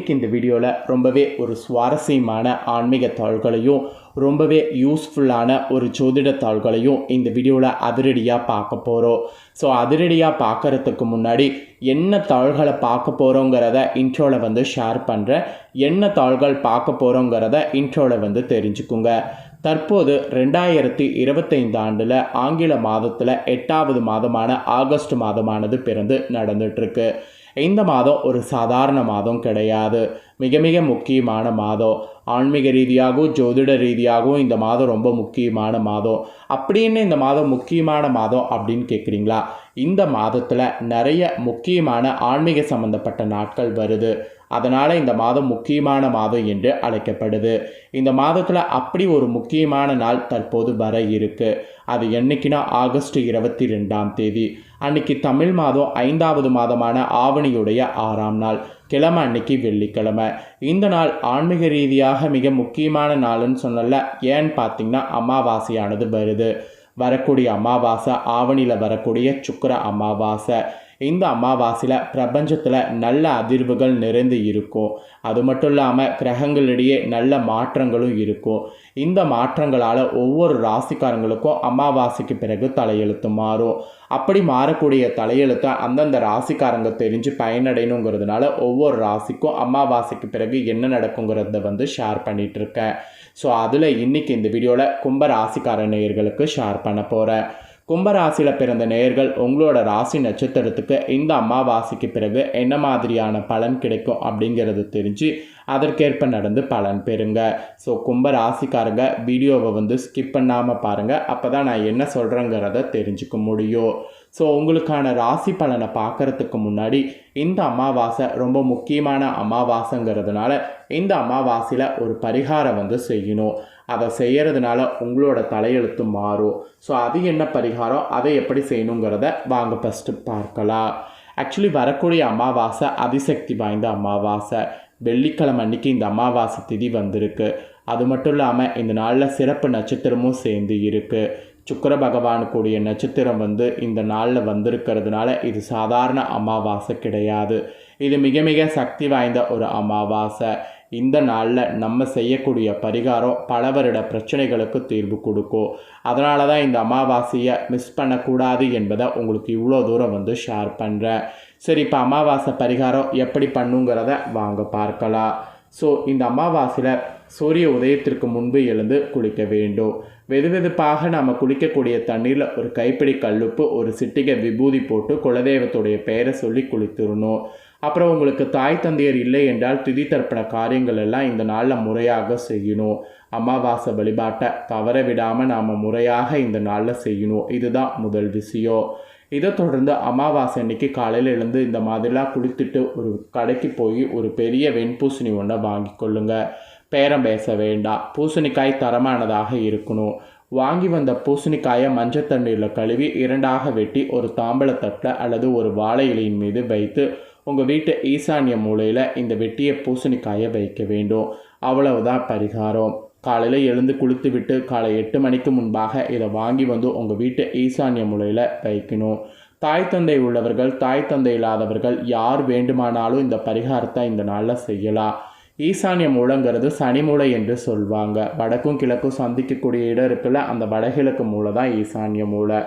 இன்றைக்கி இந்த வீடியோவில் ரொம்பவே ஒரு சுவாரஸ்யமான ஆன்மீக தாள்களையும் ரொம்பவே யூஸ்ஃபுல்லான ஒரு ஜோதிட தாள்களையும் இந்த வீடியோவில் அதிரடியாக பார்க்க போகிறோம். ஸோ அதிரடியாக பார்க்குறதுக்கு முன்னாடி என்ன தாள்களை பார்க்க போகிறோங்கிறத இன்ட்ரோவில் ஷேர் பண்ணுறேன். என்ன தாள்கள் பார்க்க போகிறோங்கிறத இன்ட்ரோவில் தெரிஞ்சுக்குங்க. தற்போது 2025 ஆண்டில் ஆங்கில மாதத்தில் 8வது மாதமான ஆகஸ்ட் மாதமானது பிறந்து நடந்துகிட்ருக்கு. இந்த மாதம் ஒரு சாதாரண மாதம் கிடையாது. மிக மிக முக்கியமான மாதம். ஆன்மீக ரீதியாகவும் ஜோதிட ரீதியாகவும் இந்த மாதம் ரொம்ப முக்கியமான மாதம். அப்படின்னு இந்த மாதம் முக்கியமான மாதம் அப்படின்னு கேட்குறீங்களா? இந்த மாதத்தில் நிறைய முக்கியமான ஆன்மீக சம்பந்தப்பட்ட நாட்கள் வருது. அதனால் இந்த மாதம் முக்கியமான மாதம் என்று அழைக்கப்படுது. இந்த மாதத்தில் அப்படி ஒரு முக்கியமான நாள் தற்போது வர இருக்குது. அது என்னைக்குன்னா ஆகஸ்ட் 22ஆம் தேதி. அன்னைக்கு தமிழ் மாதம் 5வது மாதமான ஆவணியுடைய 6ஆம் நாள். கிழமை அன்னைக்கு வெள்ளிக்கிழமை. இந்த நாள் ஆன்மீக ரீதியாக மிக முக்கியமான நாள்னு சொன்னல. ஏன்னு பார்த்தீங்கன்னா அமாவாசையானது வருது. வரக்கூடிய அமாவாசை ஆவணியில் வரக்கூடிய சுக்கிர அமாவாசை. இந்த அமாவாசையில் பிரபஞ்சத்தில் நல்ல அதிர்வுகள் நிறைந்து இருக்கும். அது மட்டும் இல்லாமல் கிரகங்களிடையே நல்ல மாற்றங்களும் இருக்கும். இந்த மாற்றங்களால் ஒவ்வொரு ராசிக்காரங்களுக்கும் அமாவாசைக்கு பிறகு தலையெழுத்து மாறும். அப்படி மாறக்கூடிய தலையெழுத்தை அந்தந்த ராசிக்காரங்க தெரிஞ்சு பயனடையணுங்கிறதுனால ஒவ்வொரு ராசிக்கும் அமாவாசைக்கு பிறகு என்ன நடக்குங்கிறத ஷேர் பண்ணிகிட்ருக்கேன். ஸோ அதில் இன்றைக்கி இந்த வீடியோவில் கும்ப ராசிக்கார நேயர்களுக்கு ஷேர் பண்ண போகிறேன். கும்பராசியில் பிறந்த நேயர்கள் உங்களோட ராசி நட்சத்திரத்துக்கு இந்த அமாவாசைக்கு பிறகு என்ன மாதிரியான பலன் கிடைக்கும் அப்படிங்கிறது தெரிஞ்சு அதற்கேற்ப நடந்து பலன் பெறுங்க. ஸோ கும்ப ராசிக்காரங்க வீடியோவை ஸ்கிப் பண்ணாமல் பாருங்கள். அப்போ தான் நான் என்ன சொல்கிறேங்கிறத தெரிஞ்சுக்க முடியும். ஸோ உங்களுக்கான ராசி பலனை பார்க்குறதுக்கு முன்னாடி இந்த அமாவாசை ரொம்ப முக்கியமான அமாவாசைங்கிறதுனால இந்த அமாவாசையில் ஒரு பரிகாரம் செய்யணும். அதை செய்கிறதுனால உங்களோட தலையெழுத்து மாறும். ஸோ அது என்ன பரிகாரம், அதை எப்படி செய்யணுங்கிறத வாங்க ஃபஸ்ட்டு பார்க்கலாம். ஆக்சுவலி வரக்கூடிய அமாவாசை அதிசக்தி வாய்ந்த அமாவாசை. வெள்ளிக்கிழமை அன்றைக்கி இந்த அமாவாசை திதி வந்திருக்கு. அது மட்டும் இல்லாமல் இந்த நாளில் சிறப்பு நட்சத்திரமும் சேர்ந்து இருக்குது. சுக்கிர பகவானுக்குரிய நட்சத்திரம் இந்த நாளில் வந்திருக்கிறதுனால இது சாதாரண அமாவாசை கிடையாது. இது மிக மிக சக்தி வாய்ந்த ஒரு அமாவாசை. இந்த நாளில் நம்ம செய்யக்கூடிய பரிகாரம் பல வருட பிரச்சனைகளுக்கு தீர்வு கொடுக்கும். அதனால தான் இந்த அமாவாசையை மிஸ் பண்ணக்கூடாது என்பதை உங்களுக்கு இவ்வளோ தூரம் ஷேர் பண்ணுறேன். சரி, இப்போ அமாவாசை பரிகாரம் எப்படி பண்ணுங்கிறத வாங்க பார்க்கலாம். ஸோ இந்த அமாவாசையில் சூரிய உதயத்திற்கு முன்பு எழுந்து குளிக்க வேண்டும். வெதுவெதுப்பாக நாம் குளிக்கக்கூடிய தண்ணீரில் ஒரு கைப்பிடி கல்லுப்பு, ஒரு சிட்டிகை விபூதி போட்டு குலதெய்வத்துடைய பெயரை சொல்லி குளித்துடணும். அப்புறம் உங்களுக்கு தாய் தந்தையர் இல்லை என்றால் திதி தர்ப்பண காரியங்கள் எல்லாம் இந்த நாளில் முறையாக செய்யணும். அமாவாசை வழிபாட்டை தவற விடாமல் நாம் முறையாக இந்த நாளில் செய்யணும். இதுதான் முதல் விஷயம். இதை தொடர்ந்து அமாவாசை அன்னைக்கு காலையில் எழுந்து இந்த மாதிரிலாம் குளித்துட்டு ஒரு கடைக்கு போய் ஒரு பெரிய வெண்பூசணி ஒன்றை வாங்கி கொள்ளுங்க. பேரம் பேச வேண்டாம். பூசணிக்காய் தரமானதாக இருக்கணும். வாங்கி வந்த பூசணிக்காயை மஞ்சள் தண்ணீரில் கழுவி 2ஆக வெட்டி ஒரு தாம்பழத்தட்டில் அல்லது ஒரு வாழை இலையின் மீது வைத்து உங்கள் வீட்டு ஈசான்ய மூலையில் இந்த வெட்டிய பூசணிக்காயை வைக்க வேண்டும். அவ்வளவுதான் பரிகாரம். காலையில் எழுந்து குளித்து விட்டு காலை 8 மணிக்கு முன்பாக இதை வாங்கி உங்கள் வீட்டு ஈசான்ய மூலையில் வைக்கணும். தாய் தந்தை உள்ளவர்கள், தாய் தந்தை இல்லாதவர்கள் யார் வேண்டுமானாலும் இந்த பரிகாரத்தை இந்த நாளில் செய்யலாம். ஈசான்ய மூலைங்கிறது சனி மூலை என்று சொல்வாங்க. வடக்கும் கிழக்கும் சந்திக்கக்கூடிய இடம் இருக்குல்ல, அந்த வடகிழக்கு மூலை தான் ஈசான்ய மூலை.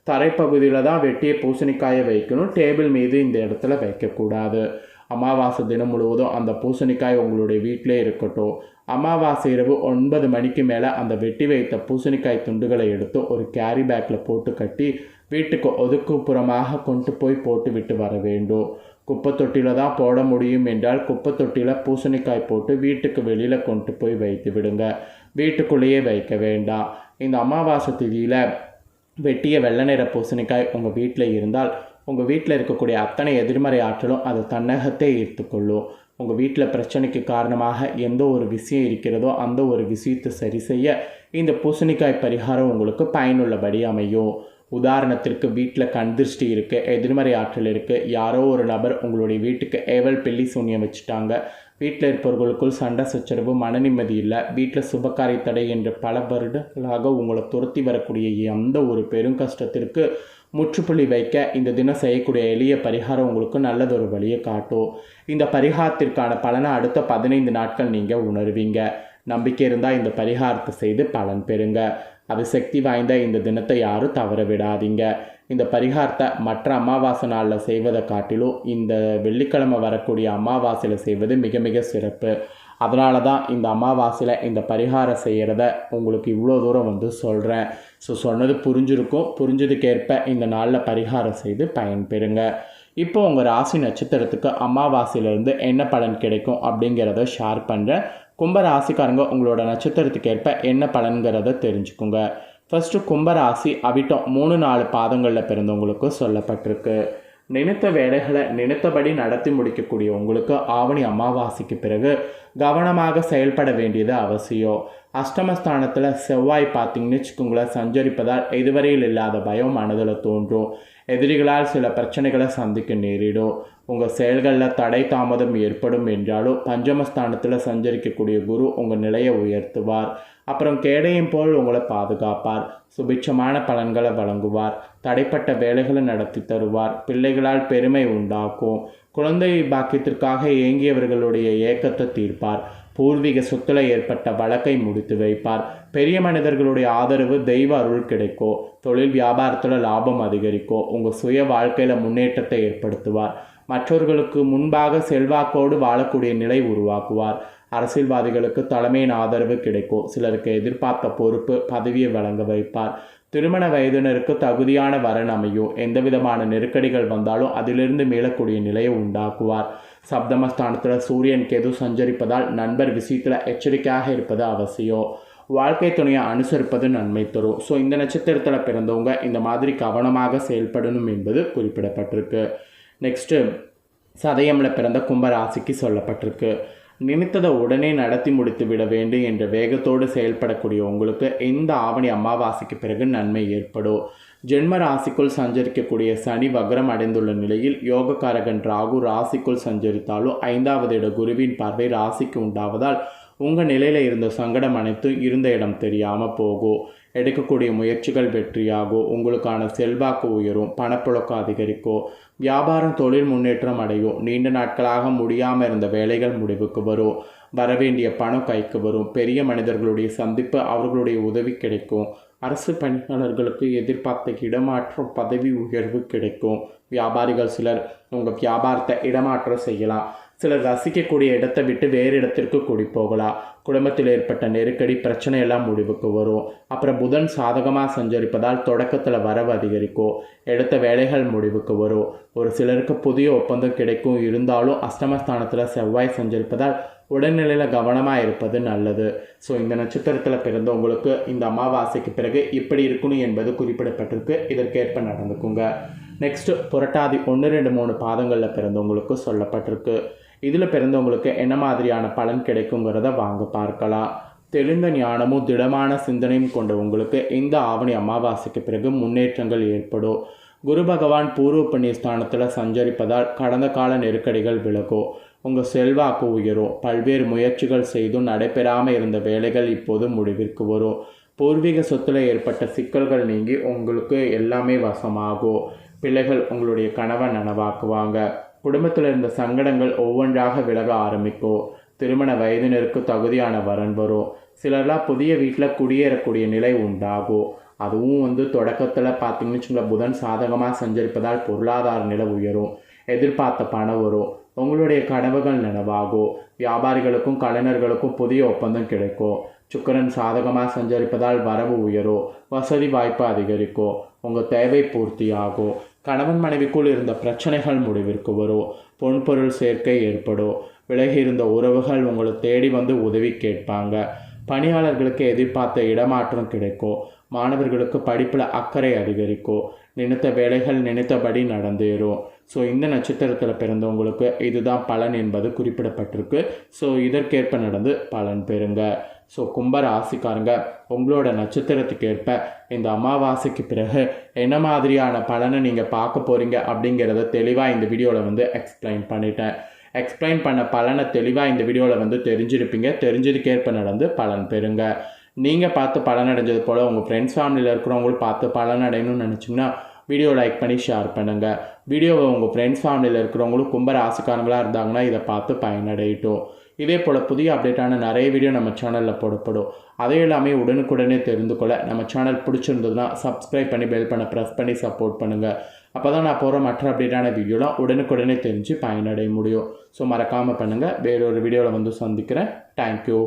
தரைப்பகுதியில் தான் வெட்டிய பூசணிக்காயை வைக்கணும். டேபிள் மீது இந்த இடத்துல வைக்கக்கூடாது. அமாவாசை தினம் முழுவதும் அந்த பூசணிக்காய் உங்களுடைய வீட்டிலே இருக்கட்டும். அமாவாசை இரவு 9 மணிக்கு மேலே அந்த வெட்டி வைத்த பூசணிக்காய் துண்டுகளை எடுத்து ஒரு கேரி பேக்கில் போட்டு கட்டி வீட்டுக்கு ஒதுக்குப்புறமாக கொண்டு போய் போட்டு விட்டு வர வேண்டும். குப்பை தொட்டியில் தான் போட முடியும் என்றால் குப்பை தொட்டியில் பூசணிக்காய் போட்டு வீட்டுக்கு வெளியில் கொண்டு போய் வைத்து விடுங்க. வீட்டுக்குள்ளேயே வைக்க வேண்டாம். இந்த அமாவாசை திதியில் வெட்டிய வெள்ளை நிற பூசணிக்காய் உங்கள் வீட்டில் இருந்தால் உங்கள் வீட்டில் இருக்கக்கூடிய அத்தனை எதிர்மறை ஆற்றலும் அது தன்னகத்தை ஈர்த்துக்கொள்ளும். உங்கள் வீட்டில் பிரச்சனைக்கு காரணமாக எந்த ஒரு விஷயம் இருக்கிறதோ அந்த ஒரு விஷயத்தை சரி செய்ய இந்த பூசணிக்காய் பரிகாரம் உங்களுக்கு பயனுள்ளபடி அமையும். உதாரணத்திற்கு வீட்டில் கண் திருஷ்டி இருக்குது, எதிர்மறை ஆற்றல் இருக்குது, யாரோ ஒரு நபர் உங்களுடைய வீட்டுக்கு ஏவல் பில்லி சூன்யம் வச்சுட்டாங்க, வீட்டில் இருப்பவர்களுக்குள் சண்டை சச்சரவு, மன நிம்மதி இல்லை, வீட்டில் சுபகாரிய தடை என்று பல வருடங்களாக உங்களை துரத்தி வரக்கூடிய எந்த ஒரு பெரும் கஷ்டத்திற்கு முற்றுப்புள்ளி வைக்க இந்த தினம் செய்யக்கூடிய எளிய பரிகாரம் உங்களுக்கு நல்லதொரு வழியை காட்டும். இந்த பரிகாரத்திற்கான பலனை அடுத்த 15 நாட்கள் நீங்கள் உணர்வீங்க. நம்பிக்கை இருந்தால் இந்த பரிகாரத்தை செய்து பலன் பெறுங்க. அது சக்தி வாய்ந்த இந்த தினத்தை யாரும் தவற விடாதீங்க. இந்த பரிகாரத்தை மற்ற அமாவாசை நாளில் செய்வதை காட்டிலும் இந்த வெள்ளிக்கிழமை வரக்கூடிய அமாவாசையில் செய்வது மிக மிக சிறப்பு. அதனால தான் இந்த அமாவாசையில் இந்த பரிகாரம் செய்கிறத உங்களுக்கு இவ்வளோ தூரம் சொல்கிறேன். ஸோ சொன்னது புரிஞ்சிருக்கும். புரிஞ்சதுக்கேற்ப இந்த நாளில் பரிகாரம் செய்து பயன்பெறுங்க. இப்போ உங்கள் ராசி நட்சத்திரத்துக்கு அமாவாசையிலேருந்து என்ன பலன் கிடைக்கும் அப்படிங்கிறத ஷேர் பண்ணுறேன். கும்ப ராசிக்காரங்க உங்களோட நட்சத்திரத்துக்கு ஏற்ப என்ன பலன்கிறத தெரிஞ்சுக்குங்க. ஃபஸ்ட்டு கும்பராசி அவிட்டம் 3-4 பாதங்களில் பிறந்தவங்களுக்கு சொல்லப்பட்டிருக்கு. நினைத்த வேலைகளை நினைத்தபடி நடத்தி முடிக்கக்கூடிய உங்களுக்கு ஆவணி அமாவாசைக்கு பிறகு கவனமாக செயல்பட வேண்டியது அவசியம். அஷ்டமஸ்தானத்தில் செவ்வாய் பார்த்தீங்கன்னு வச்சுக்கோங்களேன் சஞ்சரிப்பதால் இதுவரையில் இல்லாத பயம் மனதில் தோன்றும். எதிரிகளால் சில பிரச்சனைகளை சந்திக்க நேரிடும். உங்கள் செயல்களில் தடை தாமதம் ஏற்படும் என்றாலும் பஞ்சமஸ்தானத்தில் சஞ்சரிக்கக்கூடிய குரு உங்கள் நிலையை உயர்த்துவார். அப்புறம் கேடையும் போல் உங்களை பாதுகாப்பார். சுபிட்சமான பலன்களை வழங்குவார். தடைப்பட்ட வேலைகளை நடத்தி தருவார். பிள்ளைகளால் பெருமை உண்டாக்கும். குழந்தை பாக்கியத்திற்காக ஏங்கியவர்களுடைய ஏக்கத்தை தீர்ப்பார். பூர்வீக சொத்துல ஏற்பட்ட வழக்கை முடித்து வைப்பார். பெரிய மனிதர்களுடைய ஆதரவு தெய்வ அருள் கிடைக்கும். தொழில் வியாபாரத்தில் லாபம் அதிகரிக்கும். உங்கள் சுய வாழ்க்கையில் முன்னேற்றத்தை ஏற்படுத்துவார். மற்றவர்களுக்கு முன்பாக செல்வாக்கோடு வாழக்கூடிய நிலை உருவாக்குவார். அரசியல்வாதிகளுக்கு தலைமையின் ஆதரவு கிடைக்கும். சிலருக்கு எதிர்பார்த்த பொறுப்பு பதவியை வழங்க வைப்பார். திருமண வயதினருக்கு தகுதியான வரன் அமையும். எந்த விதமான நெருக்கடிகள் வந்தாலும் அதிலிருந்து மீளக்கூடிய நிலையை உண்டாக்குவார். சப்தமஸ்தானத்தில் சூரியன் கேது சஞ்சரிப்பதால் நண்பர் விஷயத்தில் எச்சரிக்கையாக இருப்பது அவசியம். வாழ்க்கை துணையை அனுசரிப்பது நன்மை தரும். ஸோ இந்த நட்சத்திரத்தில் பிறந்தவங்க இந்த மாதிரி கவனமாக செயல்படணும் என்பது குறிப்பிடப்பட்டிருக்கு. நெக்ஸ்ட்டு சதயமில் பிறந்த கும்பராசிக்கு சொல்லப்பட்டிருக்கு. நினைத்ததை உடனே நடத்தி முடித்து விட வேண்டும் என்ற வேகத்தோடு செயல்படக்கூடிய உங்களுக்கு இந்த ஆவணி அமாவாசைக்கு பிறகு நன்மை ஏற்படும். ஜென்ம ராசிக்குள் சஞ்சரிக்கக்கூடிய சனி வக்ரம் அடைந்துள்ள நிலையில் யோகக்காரகன் ராகு ராசிக்குள் சஞ்சரித்தாலும் 5வது இட குருவின் பார்வை ராசிக்கு உண்டாவதால் உங்கள் நிலையில் இருந்த சங்கடம் அனைத்தும் இருந்த இடம் தெரியாமல் போகும். எடுக்கக்கூடிய முயற்சிகள் வெற்றியாகும். உங்களுக்கான செல்வாக்கு உயரும். பணப்புழக்கம் அதிகரிக்கும். வியாபாரம் தொழில் முன்னேற்றம் அடையும். நீண்ட நாட்களாக முடியாமல் இருந்த வேலைகள் முடிவுக்கு வரும். வரவேண்டிய பணம் கைக்கு வரும். பெரிய மனிதர்களுடைய சந்திப்பு அவர்களுடைய உதவி கிடைக்கும். அரசு பணியாளர்களுக்கு எதிர்பார்த்த இடமாற்றம் பதவி உயர்வு கிடைக்கும். வியாபாரிகள் சிலர் உங்கள் வியாபாரத்தை இடமாற்றம் செய்யலாம். சிலர் ரசிக்கக்கூடிய இடத்தை விட்டு வேறு இடத்திற்கு கூடி போகலாம். குடும்பத்தில் ஏற்பட்ட நெருக்கடி பிரச்சனை எல்லாம் முடிவுக்கு வரும். அப்புறம் புதன் சாதகமாக சஞ்சரிப்பதால் தொடக்கத்தில் வரவு அதிகரிக்கும். எடுத்த வேலைகள் முடிவுக்கு வரும். ஒரு சிலருக்கு புதிய ஒப்பந்தம் கிடைக்கும். இருந்தாலும் அஷ்டமஸ்தானத்தில் செவ்வாய் சஞ்சரிப்பதால் உடல்நிலையில் கவனமாக இருப்பது நல்லது. ஸோ இந்த நட்சத்திரத்தில் பிறந்தவங்களுக்கு இந்த அமாவாசைக்கு பிறகு இப்படி இருக்கணும் என்பது குறிப்பிடப்பட்டிருக்கு. இதற்கேற்ப நடந்துக்குங்க. நெக்ஸ்ட்டு புரட்டாதி 1, 2, 3 பாதங்களில் பிறந்தவங்களுக்கு சொல்லப்பட்டிருக்கு. இதில் பிறந்தவங்களுக்கு என்ன மாதிரியான பலன் கிடைக்குங்கிறத வாங்க பார்க்கலாம். தெளிந்த ஞானமும் திடமான சிந்தனையும் கொண்ட உங்களுக்கு இந்த ஆவணி அமாவாசைக்கு பிறகு முன்னேற்றங்கள் ஏற்படும். குரு பகவான் பூர்வ புண்ணிய ஸ்தானத்தில் சஞ்சரிப்பதால் கடந்த கால நெருக்கடிகள் விலகும். உங்கள் செல்வாக்கு உயரும். பல்வேறு முயற்சிகள் செய்தும் நடைபெறாமல் இருந்த வேலைகள் இப்போது முடிவிற்கு வரும். பூர்வீக சொத்தில் ஏற்பட்ட சிக்கல்கள் நீங்கி உங்களுக்கு எல்லாமே வசமாகும். பிள்ளைகள் உங்களுடைய கனவை நனவாக்குவாங்க. குடும்பத்தில் இருந்த சங்கடங்கள் ஒவ்வொன்றாக விலக ஆரம்பிக்கும். திருமண வயதினருக்கு தகுதியான வரன் வரும். சிலர்லாம் புதிய வீட்டில் குடியேறக்கூடிய நிலை உண்டாகும். அதுவும் தொடக்கத்தில் பார்த்தீங்கன்னு வச்சுக்கோங்களேன் புதன் சாதகமாக சஞ்சரிப்பதால் பொருளாதார நிலை உயரும். எதிர்பார்த்த பணம் வரும். உங்களுடைய கனவுகள் நனவாகும். வியாபாரிகளுக்கும் கலைஞர்களுக்கும் புதிய ஒப்பந்தம் கிடைக்கும். சுக்கிரன் சாதகமாக சஞ்சரிப்பதால் வரவு உயரும். வசதி வாய்ப்பு அதிகரிக்கும். உங்கள் தேவை பூர்த்தியாகும். கணவன் மனைவிக்குள் இருந்த பிரச்சனைகள் முடிவிற்கு வரும். பொன்பொருள் சேர்க்கை ஏற்படும். விலகி இருந்த உறவுகள் உங்களை தேடி வந்து உதவி கேட்பாங்க. பணியாளர்களுக்கு எதிர்பார்த்த இடமாற்றம் கிடைக்கும். மாணவர்களுக்கு படிப்பில் அக்கறை அதிகரிக்கும். நினைத்த வேலைகள் நினைத்தபடி நடந்தேறும். ஸோ இந்த நட்சத்திரத்தில் பிறந்தவங்களுக்கு இதுதான் பலன் என்பது குறிப்பிடப்பட்டிருக்கு. ஸோ இதற்கேற்ப நடந்து பலன் பெறுங்க. ஸோ கும்ப ராசிக்காரங்க உங்களோட நட்சத்திரத்துக்கு ஏற்ப இந்த அமாவாசைக்கு பிறகு என்ன மாதிரியான பலனை நீங்கள் பார்க்க போகிறீங்க அப்படிங்கிறத தெளிவாக இந்த வீடியோவில் எக்ஸ்பிளைன் பண்ணிட்டேன். எக்ஸ்பிளைன் பண்ண பலனை தெளிவாக இந்த வீடியோவில் தெரிஞ்சிருப்பீங்க. தெரிஞ்சதுக்கேற்ப நடந்து பலன் பெறுங்க. நீங்கள் பார்த்து பலனடைஞ்சது போல் உங்கள் ஃப்ரெண்ட்ஸ் ஃபேமிலியில் இருக்கிறவங்களும் பார்த்து பலனடையணும்னு நினச்சிங்கன்னா வீடியோ லைக் பண்ணி ஷேர் பண்ணுங்கள். வீடியோவை உங்கள் ஃப்ரெண்ட்ஸ் ஃபேமிலியில் இருக்கிறவங்களும் கும்ப ராசிக்காரங்களாக இருந்தாங்கன்னா இதை பார்த்து பயனடையட்டும். இதே போல் புதிய அப்டேட்டான நிறைய வீடியோ நம்ம சேனலில் போடப்படும். அதே எல்லாமே உடனுக்குடனே தெரிந்து கொள்ள நம்ம சேனல் பிடிச்சிருந்ததுன்னா சப்ஸ்கிரைப் பண்ணி பெல் பண்ண ப்ரெஸ் பண்ணி சப்போர்ட் பண்ணுங்கள். அப்போ தான் நான் போகிற மற்ற அப்டேட்டான வீடியோலாம் உடனுக்குடனே தெரிஞ்சு பயனடைய முடியும். ஸோ மறக்காமல் பண்ணுங்கள். வேறொரு வீடியோவில் வந்து சந்திக்கிறேன். தேங்க்யூ.